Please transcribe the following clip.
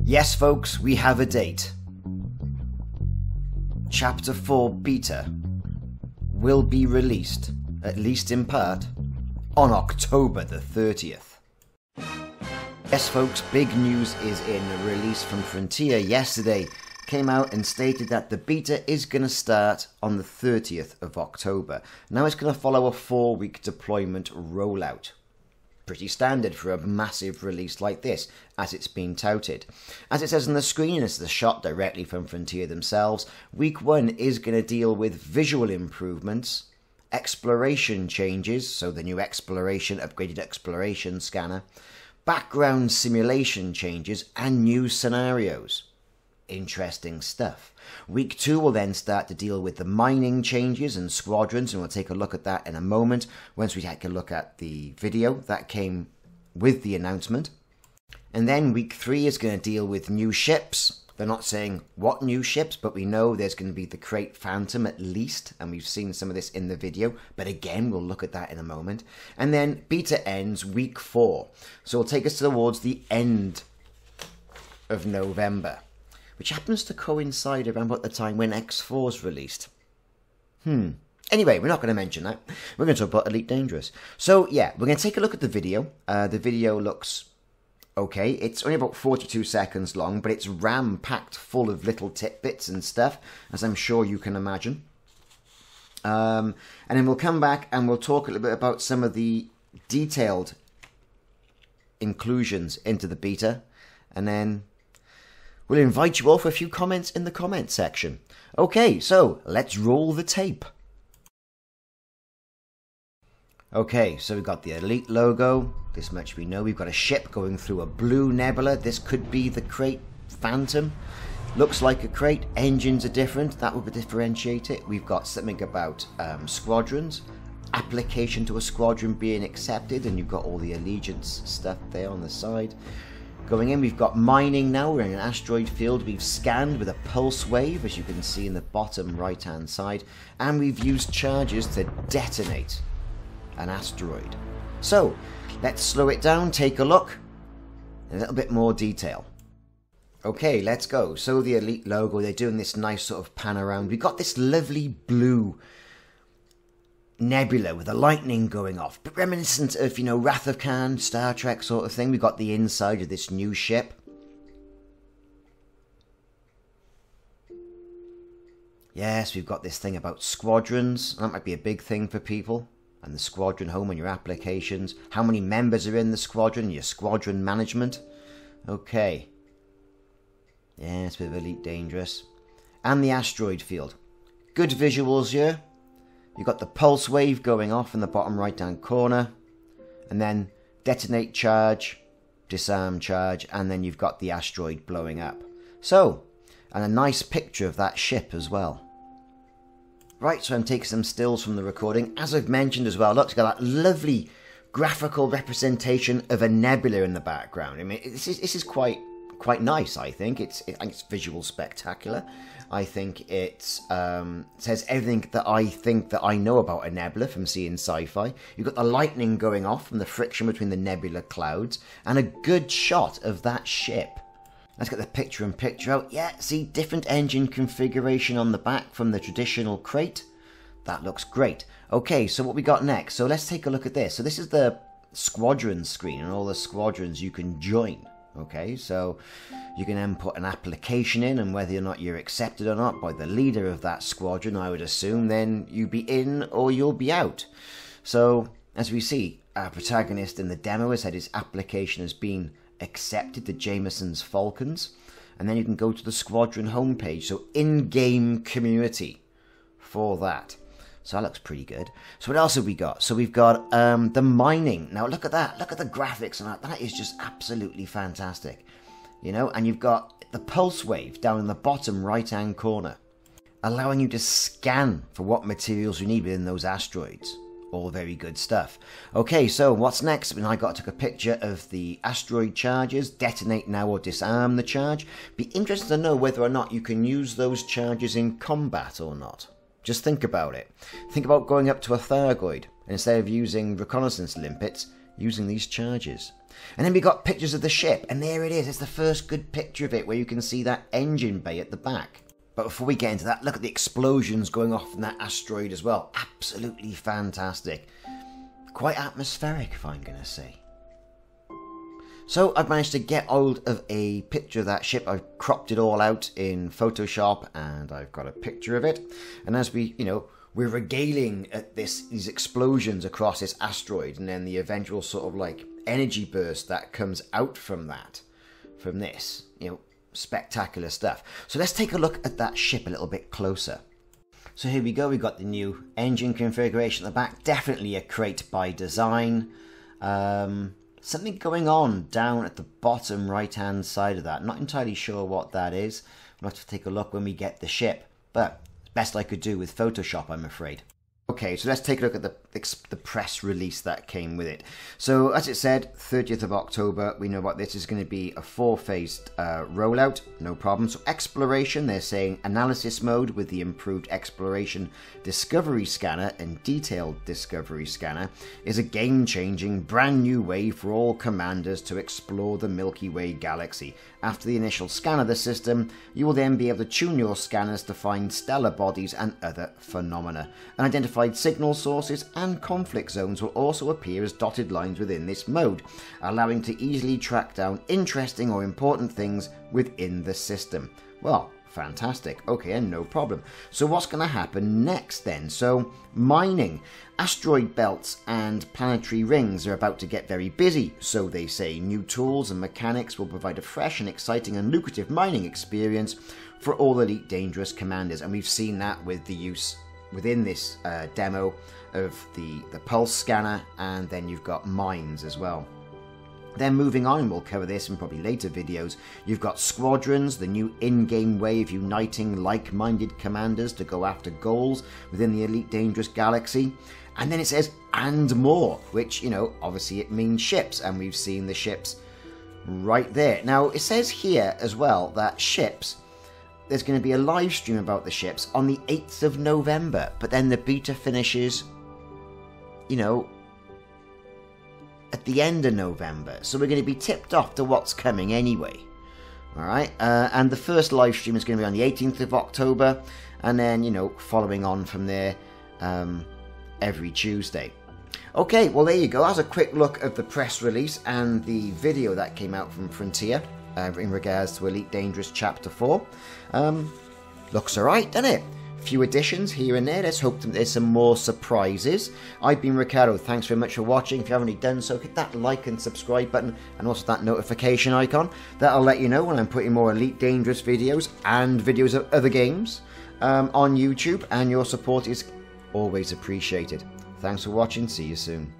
Yes, folks, we have a date. Chapter 4 Beta will be released, at least in part, on October the 30th. Yes, folks, big news is in. A release from Frontier yesterday came out and stated that the beta is going to start on the 30th of October. Now it's going to follow a 4-week deployment rollout. Pretty standard for a massive release like this, as it's been touted. As it says on the screen, this is a shot directly from Frontier themselves, Week 1 is going to deal with visual improvements, exploration changes, so the new exploration, upgraded exploration scanner, background simulation changes, and new scenarios. Interesting stuff. Week 2 will then start to deal with the mining changes and squadrons, and we'll take a look at that in a moment once we take a look at the video that came with the announcement. And then Week 3 is going to deal with new ships. They're not saying what new ships, but we know there's going to be the Krait Phantom at least, and we've seen some of this in the video, but again, we'll look at that in a moment. And then beta ends Week 4, so it'll take us towards the end of November, which happens to coincide around about the time when X4 is released. Anyway, we're not going to mention that. We're going to talk about Elite Dangerous. So, yeah, we're going to take a look at the video. The video looks okay. It's only about 42 seconds long, but it's ram-packed full of little tidbits and stuff, as I'm sure you can imagine. And then we'll come back and we'll talk a little bit about some of the detailed inclusions into the beta, and then we'll invite you all for a few comments in the comment section. Okay, so let's roll the tape. Okay, so we've got the Elite logo. This much we know. We've got a ship going through a blue nebula. This could be the Krait Phantom. Looks like a Krait. Engines are different. That would differentiate it. We've got something about squadrons. Application to a squadron being accepted. And you've got all the allegiance stuff there on the side. Going in, we've got mining now. We're in an asteroid field. We've scanned with a pulse wave, as you can see in the bottom right-hand side. And we've used charges to detonate an asteroid. So, let's slow it down, take a look. A little bit more detail. Okay, let's go. So the Elite logo, they're doing this nice sort of pan around. We've got this lovely blue nebula with the lightning going off, but reminiscent of, you know, Wrath of Khan, Star Trek sort of thing. We've got the inside of this new ship. Yes, we've got this thing about squadrons. That might be a big thing for people. And the squadron home and your applications. How many members are in the squadron? Your squadron management. Okay. Yes, with Elite Dangerous. And the Asteroid Field. Good visuals here. You've got the pulse wave going off in the bottom right hand corner, and then detonate charge, disarm charge, and then you've got the asteroid blowing up. So, and a nice picture of that ship as well. Right, so I'm taking some stills from the recording. As I've mentioned as well, look, it's got that lovely graphical representation of a nebula in the background. I mean, this is quite nice, I think. I think it's visual spectacular. I think it says everything that I think that I know about a nebula from seeing sci-fi. You've got the lightning going off from the friction between the nebula clouds, and a good shot of that ship. Let's get the picture-in-picture out. Yeah, see, different engine configuration on the back from the traditional Krait. That looks great. Okay, so what we got next? So let's take a look at this. So this is the squadron screen and all the squadrons you can join. Okay, so you can then put an application in, and whether or not you're accepted or not by the leader of that squadron, I would assume, then you'll be in or you'll be out. So, as we see, our protagonist in the demo has had his application has been accepted to Jameson's Falcons, and then you can go to the squadron homepage, so in-game community for that. So that looks pretty good. So what else have we got? So we've got the mining. Now look at that. Look at the graphics on that. That is just absolutely fantastic. You know, and you've got the pulse wave down in the bottom right-hand corner, allowing you to scan for what materials you need within those asteroids. All very good stuff. Okay, so what's next? I mean, I took a picture of the asteroid charges, detonate now or disarm the charge. Be interested to know whether or not you can use those charges in combat or not. Just think about it. Think about going up to a Thargoid, and instead of using reconnaissance limpets, using these charges. And then we got pictures of the ship, and there it is. It's the first good picture of it where you can see that engine bay at the back. But before we get into that, look at the explosions going off in that asteroid as well. Absolutely fantastic. Quite atmospheric, if I'm going to say. So I've managed to get hold of a picture of that ship. I've cropped it all out in Photoshop, and I've got a picture of it. And as we, we're regaling at these explosions across this asteroid, and then the eventual sort of like energy burst that comes out from that, from this, spectacular stuff. So let's take a look at that ship a little bit closer. So here we go, we've got the new engine configuration at the back, definitely a Krait by design. Something going on down at the bottom right hand side of that, not entirely sure what that is. We'll have to take a look when we get the ship, but best I could do with Photoshop, I'm afraid. Okay, so let's take a look at the press release that came with it. So, as it said, 30th of October, we know what this is going to be, a 4-phased rollout, no problem. So, exploration, they're saying analysis mode with the improved exploration discovery scanner and detailed discovery scanner is a game-changing, brand new way for all commanders to explore the Milky Way galaxy. After the initial scan of the system, you will then be able to tune your scanners to find stellar bodies and other phenomena. Unidentified signal sources and conflict zones will also appear as dotted lines within this mode, allowing to easily track down interesting or important things within the system. Well, fantastic. Okay, and no problem. So what's going to happen next then? So, mining. Asteroid belts and planetary rings are about to get very busy, so they say. New tools and mechanics will provide a fresh and exciting and lucrative mining experience for all Elite Dangerous commanders, and we've seen that with the use within this demo of the pulse scanner, and then you've got mines as well. Then moving on, and we'll cover this in probably later videos, you've got Squadrons, the new in-game way of uniting like-minded commanders to go after goals within the Elite Dangerous galaxy. And then it says, and more, which, obviously it means ships, and we've seen the ships right there. Now, it says here as well that ships, there's going to be a live stream about the ships on the 8th of November, but then the beta finishes, at the end of November. So we're going to be tipped off to what's coming anyway. Alright, and the first live stream is going to be on the 18th of October, and then, following on from there, every Tuesday. Okay, well there you go. That's a quick look at the press release and the video that came out from Frontier in regards to Elite Dangerous Chapter 4. Looks alright, doesn't it? Few additions here and there. Let's hope that there's some more surprises. I've been Ricardo. Thanks very much for watching. If you haven't already done so, hit that like and subscribe button, and also that notification icon. That'll let you know when I'm putting more Elite Dangerous videos and videos of other games on YouTube, and your support is always appreciated. Thanks for watching. See you soon.